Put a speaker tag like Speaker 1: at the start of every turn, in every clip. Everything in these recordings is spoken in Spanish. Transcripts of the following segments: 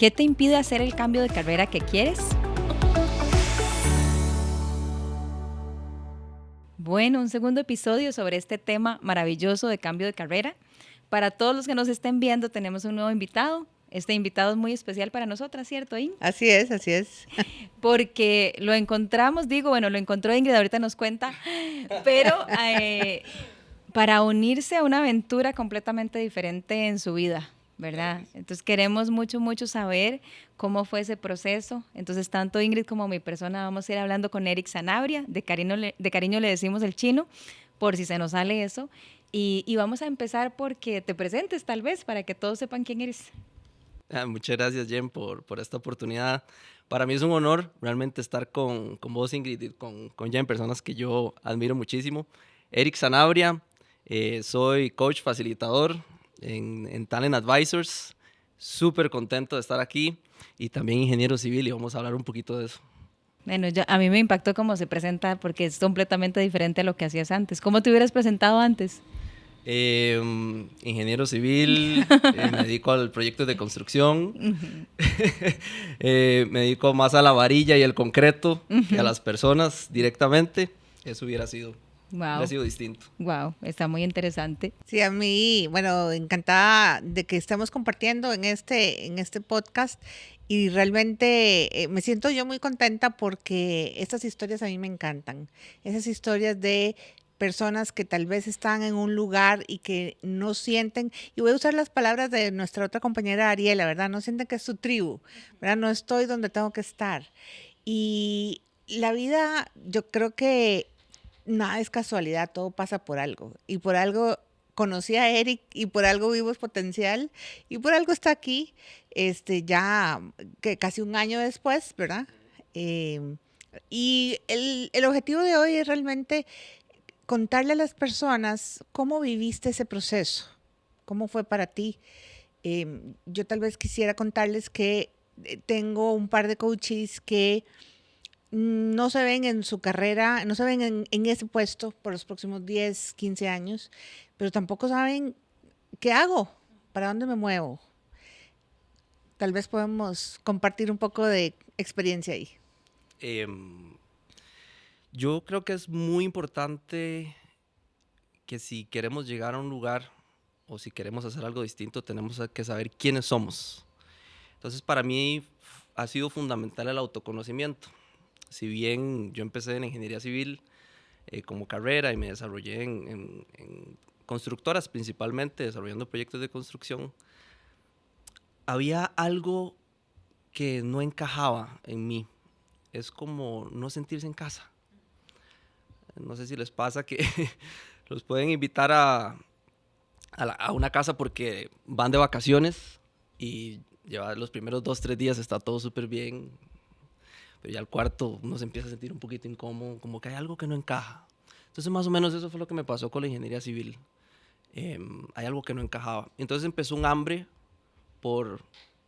Speaker 1: ¿Qué te impide hacer el cambio de carrera que quieres? Bueno, un segundo episodio sobre este tema maravilloso de cambio de carrera. Para todos los que nos estén viendo, tenemos un nuevo invitado. Este invitado es muy especial para nosotras, ¿cierto, In?
Speaker 2: Así es.
Speaker 1: Porque lo encontramos, lo encontró Ingrid, ahorita nos cuenta, pero para unirse a una aventura completamente diferente en su vida, ¿verdad? Entonces queremos mucho saber cómo fue ese proceso. Entonces tanto Ingrid como mi persona vamos a ir hablando con Eric Sanabria, de cariño le decimos el chino, por si se nos sale eso. Y vamos a empezar porque te presentes tal vez, para que todos sepan quién eres.
Speaker 3: Muchas gracias, Jen, por esta oportunidad. Para mí es un honor realmente estar con vos, Ingrid, y con Jen, personas que yo admiro muchísimo. Eric Sanabria, soy coach facilitador en Talent Advisors. Súper contento de estar aquí y también ingeniero civil, y vamos a hablar un poquito de eso.
Speaker 1: Bueno, a mí me impactó cómo se presenta porque es completamente diferente a lo que hacías antes. ¿Cómo te hubieras presentado antes?
Speaker 3: Ingeniero civil, me dedico al proyecto de construcción, me dedico más a la varilla y el concreto que a las personas directamente. Eso hubiera sido distinto.
Speaker 1: Wow, está muy interesante.
Speaker 2: Sí, a mí, bueno, encantada de que estemos compartiendo en este podcast y realmente me siento yo muy contenta porque estas historias a mí me encantan. Esas historias de personas que tal vez están en un lugar y que no sienten, y voy a usar las palabras de nuestra otra compañera Ariela, ¿verdad? No sienten que es su tribu, ¿verdad? No estoy donde tengo que estar. Y la vida, yo creo que nada es casualidad, todo pasa por algo. Y por algo conocí a Eric y por algo vimos potencial y por algo está aquí, ya que casi un año después, ¿verdad? Y el objetivo de hoy es realmente contarle a las personas cómo viviste ese proceso, cómo fue para ti. Yo tal vez quisiera contarles que tengo un par de coaches que no se ven en su carrera, no se ven en ese puesto por los próximos 10, 15 años, pero tampoco saben qué hago, para dónde me muevo. Tal vez podemos compartir un poco de experiencia ahí.
Speaker 3: Yo creo que es muy importante que si queremos llegar a un lugar o si queremos hacer algo distinto, tenemos que saber quiénes somos. Entonces, para mí ha sido fundamental el autoconocimiento. Si bien yo empecé en ingeniería civil como carrera y me desarrollé en constructoras principalmente, desarrollando proyectos de construcción, había algo que no encajaba en mí. Es como no sentirse en casa. No sé si les pasa que los pueden invitar a una casa porque van de vacaciones y lleva los primeros 2-3 días está todo súper bien, pero ya al cuarto uno se empieza a sentir un poquito incómodo, como que hay algo que no encaja. Entonces más o menos eso fue lo que me pasó con la ingeniería civil. Hay algo que no encajaba. Entonces empezó un hambre por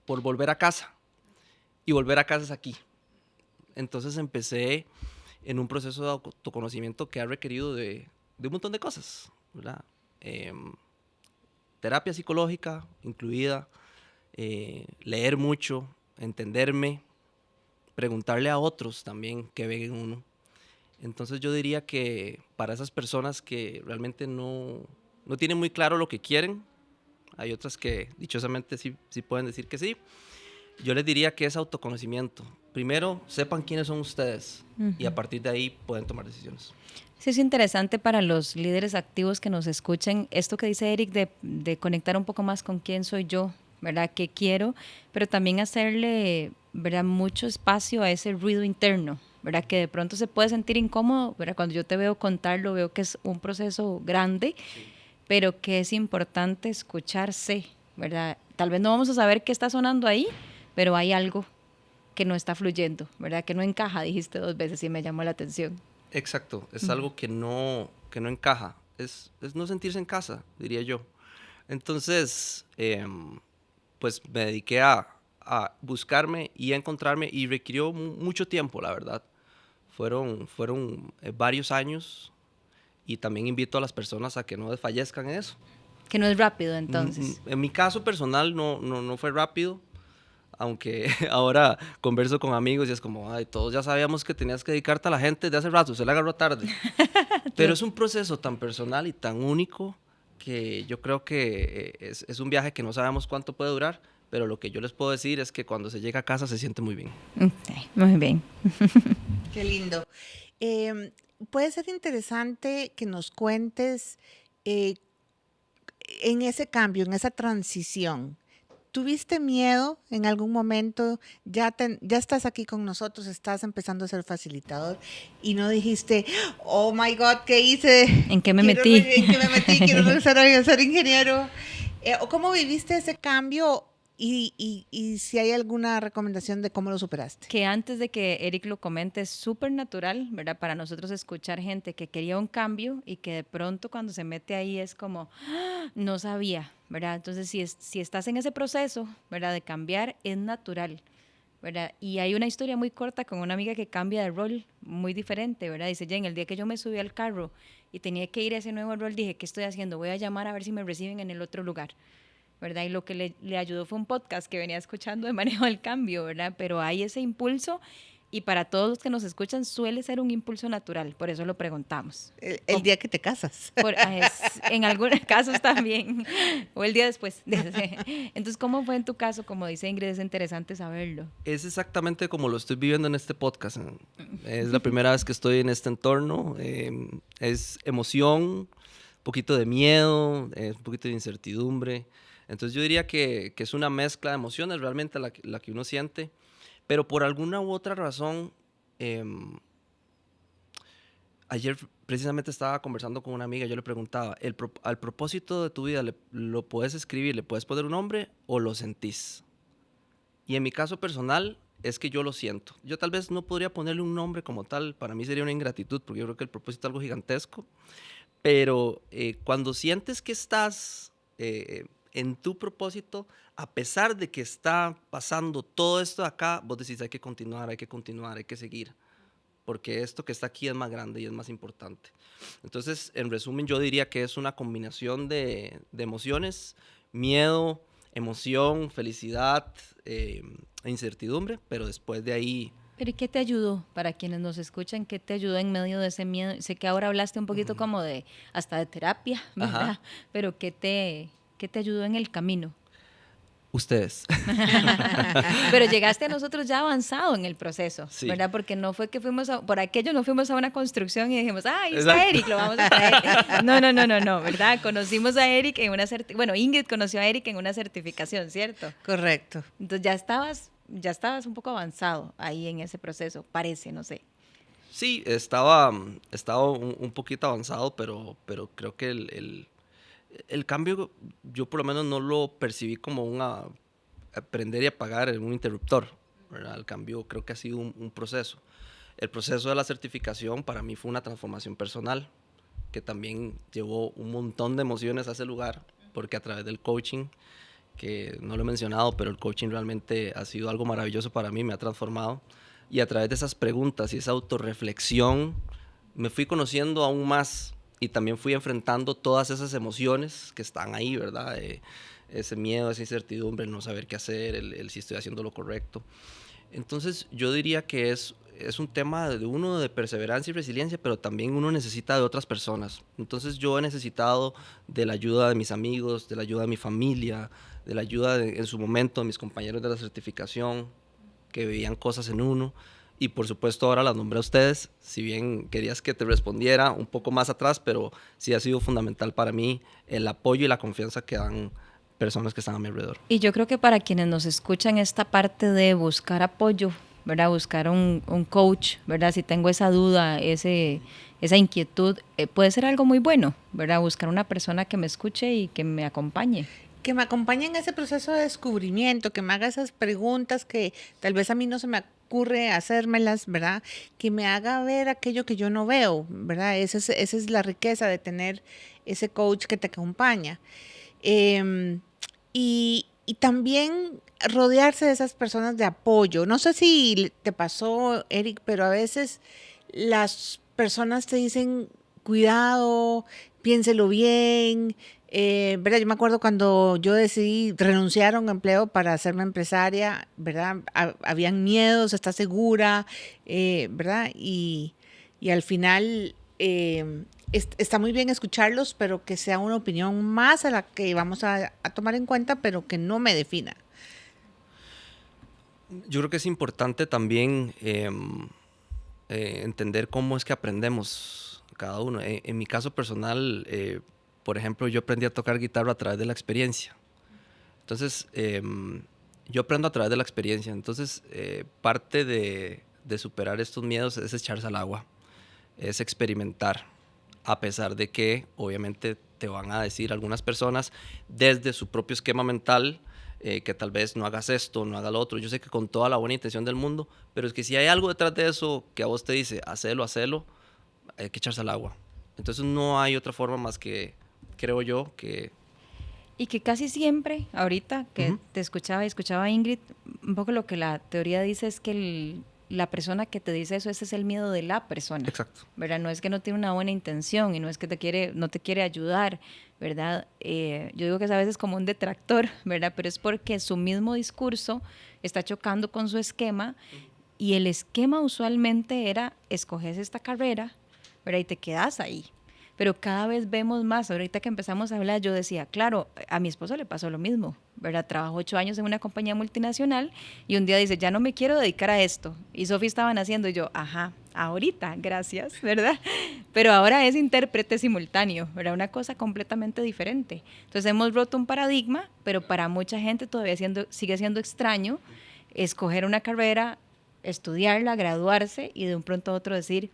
Speaker 3: volver a casa, y volver a casa es aquí. Entonces empecé en un proceso de autoconocimiento que ha requerido de un montón de cosas, ¿verdad? Terapia psicológica incluida, leer mucho, entenderme, preguntarle a otros también que ven en uno. Entonces yo diría que para esas personas que realmente no tienen muy claro lo que quieren, hay otras que dichosamente sí pueden decir que sí, yo les diría que es autoconocimiento. Primero, sepan quiénes son ustedes y a partir de ahí pueden tomar decisiones.
Speaker 1: Sí, es interesante para los líderes activos que nos escuchen esto que dice Eric de conectar un poco más con quién soy yo, ¿verdad? ¿Qué quiero? Pero también hacerle, ¿verdad?, mucho espacio a ese ruido interno, ¿verdad? Que de pronto se puede sentir incómodo, ¿verdad? Cuando yo te veo contarlo, veo que es un proceso grande, sí, pero que es importante escucharse, ¿verdad? Tal vez no vamos a saber qué está sonando ahí, pero hay algo que no está fluyendo, ¿verdad? Que no encaja, dijiste 2 veces y me llamó la atención.
Speaker 3: Exacto, es algo que no encaja, es no sentirse en casa, diría yo. Entonces, pues me dediqué a buscarme y a encontrarme, y requirió mucho tiempo, la verdad. Fueron varios años, y también invito a las personas a que no desfallezcan en eso.
Speaker 1: Que no es rápido, entonces.
Speaker 3: En mi caso personal no fue rápido. aunque ahora converso con amigos y es como, ay, todos ya sabíamos que tenías que dedicarte a la gente de hace rato, se la agarró tarde. Pero es un proceso tan personal y tan único que yo creo que es un viaje que no sabemos cuánto puede durar, pero lo que yo les puedo decir es que cuando se llega a casa se siente muy bien.
Speaker 1: Sí, muy bien.
Speaker 2: Qué lindo. Em, Puede ser interesante que nos cuentes eh, en ese cambio, en esa transición. ¿Tuviste miedo en algún momento? Ya estás aquí con nosotros, estás empezando a ser facilitador y no dijiste, oh my God, ¿qué hice?
Speaker 1: ¿En qué me metí?
Speaker 2: ¿En qué me metí? Quiero regresar a ser ingeniero. ¿O cómo viviste ese cambio? Y si hay alguna recomendación de cómo lo superaste.
Speaker 1: Que antes de que Eric lo comente, es súper natural, ¿verdad? Para nosotros escuchar gente que quería un cambio y que de pronto cuando se mete ahí es como, "Ah, no sabía", ¿verdad? Entonces, si estás en ese proceso, ¿verdad? De cambiar, es natural, ¿verdad? Y hay una historia muy corta con una amiga que cambia de rol muy diferente, ¿verdad? Dice, Jen, el día que yo me subí al carro y tenía que ir a ese nuevo rol, dije, ¿qué estoy haciendo? Voy a llamar a ver si me reciben en el otro lugar, ¿verdad? Y lo que le ayudó fue un podcast que venía escuchando de manejo del cambio, ¿verdad? Pero hay ese impulso y para todos los que nos escuchan suele ser un impulso natural, por eso lo preguntamos.
Speaker 2: El día que te casas.
Speaker 1: En algunos casos también, o el día después. Entonces, ¿cómo fue en tu caso? Como dice Ingrid, es interesante saberlo.
Speaker 3: Es exactamente como lo estoy viviendo en este podcast. Es la primera vez que estoy en este entorno. Es emoción, un poquito de miedo, un poquito de incertidumbre. Entonces yo diría que es una mezcla de emociones realmente la que uno siente, pero por alguna u otra razón, ayer precisamente estaba conversando con una amiga, yo le preguntaba, ¿al propósito de tu vida lo puedes escribir, le puedes poner un nombre o lo sentís? Y en mi caso personal es que yo lo siento. Yo tal vez no podría ponerle un nombre como tal, para mí sería una ingratitud, porque yo creo que el propósito es algo gigantesco, pero cuando sientes que estás en tu propósito, a pesar de que está pasando todo esto de acá, vos decís hay que continuar, hay que continuar, hay que seguir, porque esto que está aquí es más grande y es más importante. Entonces, en resumen, yo diría que es una combinación de emociones, miedo, emoción, felicidad, incertidumbre, pero después de ahí...
Speaker 1: Pero ¿y qué te ayudó? Para quienes nos escuchan, ¿qué te ayudó en medio de ese miedo? Sé que ahora hablaste un poquito como de, hasta de terapia, ¿verdad?
Speaker 3: Ajá.
Speaker 1: Pero qué te ayudó en el camino?
Speaker 3: Ustedes.
Speaker 1: Pero llegaste a nosotros ya avanzado en el proceso,
Speaker 3: Sí.
Speaker 1: ¿verdad? Porque no fue que por aquello no fuimos a una construcción y dijimos, ahí está
Speaker 3: Exacto.
Speaker 1: Eric, lo vamos a traer. No, ¿verdad? Conocimos a Eric en una bueno, Ingrid conoció a Eric en una certificación, ¿cierto?
Speaker 2: Correcto.
Speaker 1: Entonces ya estabas un poco avanzado ahí en ese proceso, parece, no sé.
Speaker 3: Sí, estaba un poquito avanzado, pero creo que el cambio yo por lo menos no lo percibí como aprender y apagar en un interruptor, ¿verdad? El cambio creo que ha sido un proceso. El proceso de la certificación para mí fue una transformación personal que también llevó un montón de emociones a ese lugar, porque a través del coaching, que no lo he mencionado, pero el coaching realmente ha sido algo maravilloso para mí, me ha transformado. Y a través de esas preguntas y esa autorreflexión, me fui conociendo aún más y también fui enfrentando todas esas emociones que están ahí, ¿verdad? Ese miedo, esa incertidumbre, el no saber qué hacer, el si estoy haciendo lo correcto. Entonces yo diría que es un tema de uno de perseverancia y resiliencia, pero también uno necesita de otras personas. Entonces yo he necesitado de la ayuda de mis amigos, de la ayuda de mi familia, de la ayuda en su momento de mis compañeros de la certificación, que veían cosas en uno. Y por supuesto ahora las nombré a ustedes, si bien querías que te respondiera un poco más atrás, pero sí ha sido fundamental para mí el apoyo y la confianza que dan personas que están a mi alrededor.
Speaker 1: Y yo creo que para quienes nos escuchan esta parte de buscar apoyo, ¿verdad? Buscar un coach, ¿verdad? Si tengo esa duda, esa inquietud, puede ser algo muy bueno, ¿verdad? Buscar una persona que me escuche y que me acompañe.
Speaker 2: Que me acompañe en ese proceso de descubrimiento, que me haga esas preguntas que tal vez a mí no se me ocurre hacérmelas, ¿verdad? Que me haga ver aquello que yo no veo, ¿verdad? Esa es la riqueza de tener ese coach que te acompaña. Y también rodearse de esas personas de apoyo. No sé si te pasó, Eric, pero a veces las personas te dicen, cuidado, piénselo bien, ¿Verdad? Yo me acuerdo cuando yo decidí renunciar a un empleo para hacerme empresaria, ¿verdad? Habían miedos, ¿estás segura? ¿Verdad? Y al final está muy bien escucharlos, pero que sea una opinión más a la que vamos a tomar en cuenta, pero que no me defina.
Speaker 3: Yo creo que es importante también entender cómo es que aprendemos cada uno. En mi caso personal, por ejemplo, yo aprendí a tocar guitarra a través de la experiencia. Entonces, yo aprendo a través de la experiencia. Entonces, parte de superar estos miedos es echarse al agua, es experimentar, a pesar de que obviamente te van a decir algunas personas desde su propio esquema mental que tal vez no hagas esto, no hagas lo otro. Yo sé que con toda la buena intención del mundo, pero es que si hay algo detrás de eso que a vos te dice, hacelo, hay que echarse al agua. Entonces no hay otra forma más que, creo yo, que...
Speaker 1: Y que casi siempre, ahorita que
Speaker 3: Ujú.
Speaker 1: te escuchaba y escuchaba a Ingrid, un poco lo que la teoría dice es que la persona que te dice eso, ese es el miedo de la persona,
Speaker 3: Exacto.
Speaker 1: ¿verdad? No es que no tiene una buena intención y no es que no te quiere ayudar, ¿verdad? Yo digo que es a veces como un detractor, ¿verdad? Pero es porque su mismo discurso está chocando con su esquema y el esquema usualmente era, escoges esta carrera, ¿verdad? Y te quedas ahí. Pero cada vez vemos más. Ahorita que empezamos a hablar, yo decía, claro, a mi esposo le pasó lo mismo, ¿verdad? Trabajó 8 años en una compañía multinacional y un día dice, ya no me quiero dedicar a esto. Y Sofía estaban haciendo, y yo, ajá, ahorita, gracias, ¿verdad? Pero ahora es intérprete simultáneo, ¿verdad? Una cosa completamente diferente. Entonces hemos roto un paradigma, pero para mucha gente todavía sigue siendo extraño escoger una carrera, estudiarla, graduarse y de un pronto a otro decir,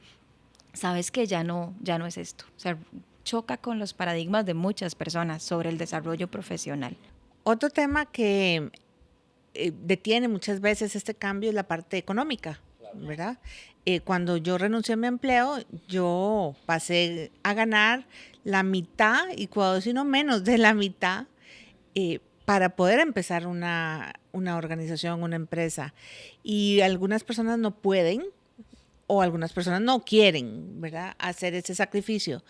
Speaker 1: sabes que ya no es esto. O sea, choca con los paradigmas de muchas personas sobre el desarrollo profesional.
Speaker 2: Otro tema que detiene muchas veces este cambio es la parte económica, ¿verdad? Cuando yo renuncié a mi empleo, yo pasé a ganar la mitad, y cuando si no menos de la mitad, para poder empezar una organización, una empresa. Y algunas personas no pueden o algunas personas no quieren, ¿verdad?, hacer ese sacrificio.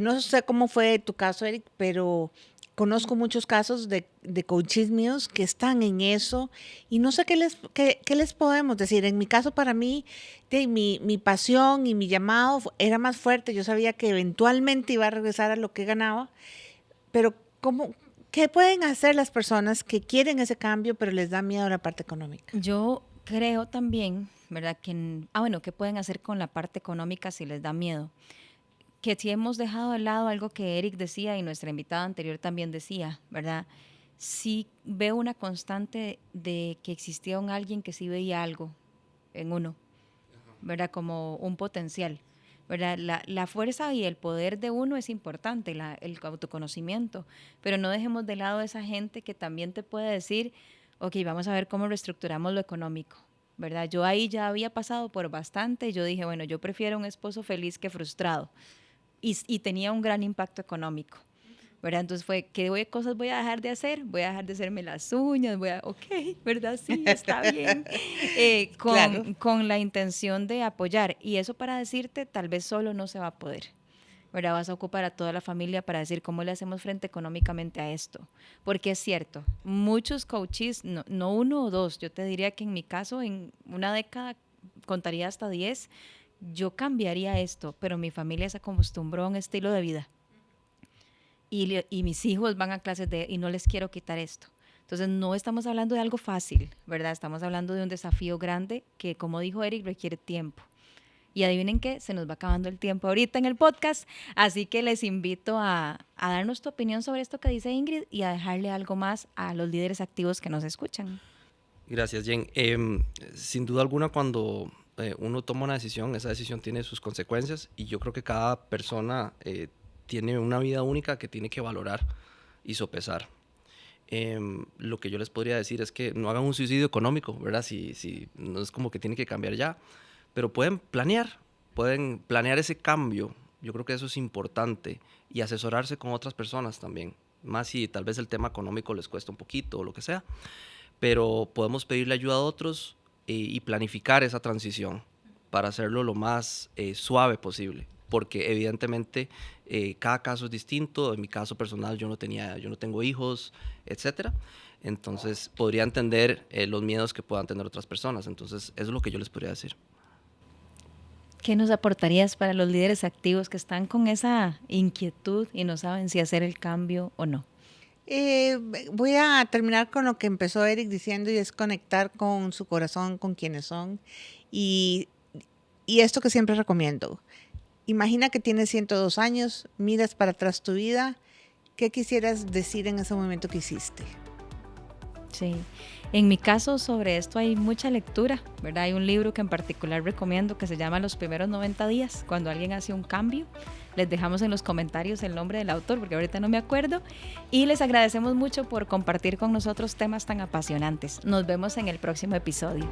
Speaker 2: No sé cómo fue tu caso, Eric, pero conozco muchos casos de coaches míos que están en eso y no sé qué les podemos decir. En mi caso, para mí, mi pasión y mi llamado era más fuerte. Yo sabía que eventualmente iba a regresar a lo que ganaba, pero ¿qué pueden hacer las personas que quieren ese cambio, pero les da miedo la parte económica?
Speaker 1: Yo creo también, ¿verdad? Bueno, ¿qué pueden hacer con la parte económica si les da miedo? Que si hemos dejado de lado algo que Eric decía y nuestra invitada anterior también decía, ¿verdad? Sí veo una constante de que existía alguien que sí veía algo en uno, ¿verdad? Como un potencial, ¿verdad? La fuerza y el poder de uno es importante, el autoconocimiento, pero no dejemos de lado a esa gente que también te puede decir, ok, vamos a ver cómo reestructuramos lo económico, ¿verdad? Yo ahí ya había pasado por bastante y yo dije, bueno, yo prefiero un esposo feliz que frustrado y tenía un gran impacto económico. ¿Verdad? Entonces fue, cosas voy a dejar de hacer? Voy a dejar de hacerme las uñas, ok, ¿verdad? Sí, está bien.
Speaker 2: Claro.
Speaker 1: Con la intención de apoyar. Y eso para decirte, tal vez solo no se va a poder. ¿Verdad? Vas a ocupar a toda la familia para decir cómo le hacemos frente económicamente a esto. Porque es cierto, muchos coaches, no uno o dos, yo te diría que en mi caso, en una década, contaría hasta 10, yo cambiaría esto, pero mi familia se acostumbró a un estilo de vida y mis hijos van a clases y no les quiero quitar esto. Entonces no estamos hablando de algo fácil, ¿verdad? Estamos hablando de un desafío grande que, como dijo Eric, requiere tiempo. Y adivinen qué, se nos va acabando el tiempo ahorita en el podcast, así que les invito a darnos tu opinión sobre esto que dice Ingrid y a dejarle algo más a los líderes activos que nos escuchan.
Speaker 3: Gracias, Jen. Sin duda alguna, cuando uno toma una decisión, esa decisión tiene sus consecuencias y yo creo que cada persona tiene una vida única que tiene que valorar y sopesar. Lo que yo les podría decir es que no hagan un suicidio económico, ¿verdad? Si no es como que tiene que cambiar ya, pero pueden planear ese cambio. Yo creo que eso es importante y asesorarse con otras personas también, más si tal vez el tema económico les cuesta un poquito o lo que sea, pero podemos pedirle ayuda a otros y planificar esa transición para hacerlo lo más suave posible. porque evidentemente cada caso es distinto. En mi caso personal yo no tengo hijos, etcétera. Entonces podría entender los miedos que puedan tener otras personas. Entonces eso es lo que yo les podría decir.
Speaker 1: ¿Qué nos aportarías para los líderes activos que están con esa inquietud y no saben si hacer el cambio o no?
Speaker 2: Voy a terminar con lo que empezó Eric diciendo, y es conectar con su corazón, con quienes son. Y, y esto que siempre recomiendo. Imagina que tienes 102 años, miras para atrás tu vida. ¿Qué quisieras decir en ese momento que hiciste?
Speaker 1: Sí, en mi caso sobre esto hay mucha lectura, ¿verdad? Hay un libro que en particular recomiendo que se llama Los primeros 90 días, cuando alguien hace un cambio. Les dejamos en los comentarios el nombre del autor porque ahorita no me acuerdo. Y les agradecemos mucho por compartir con nosotros temas tan apasionantes. Nos vemos en el próximo episodio.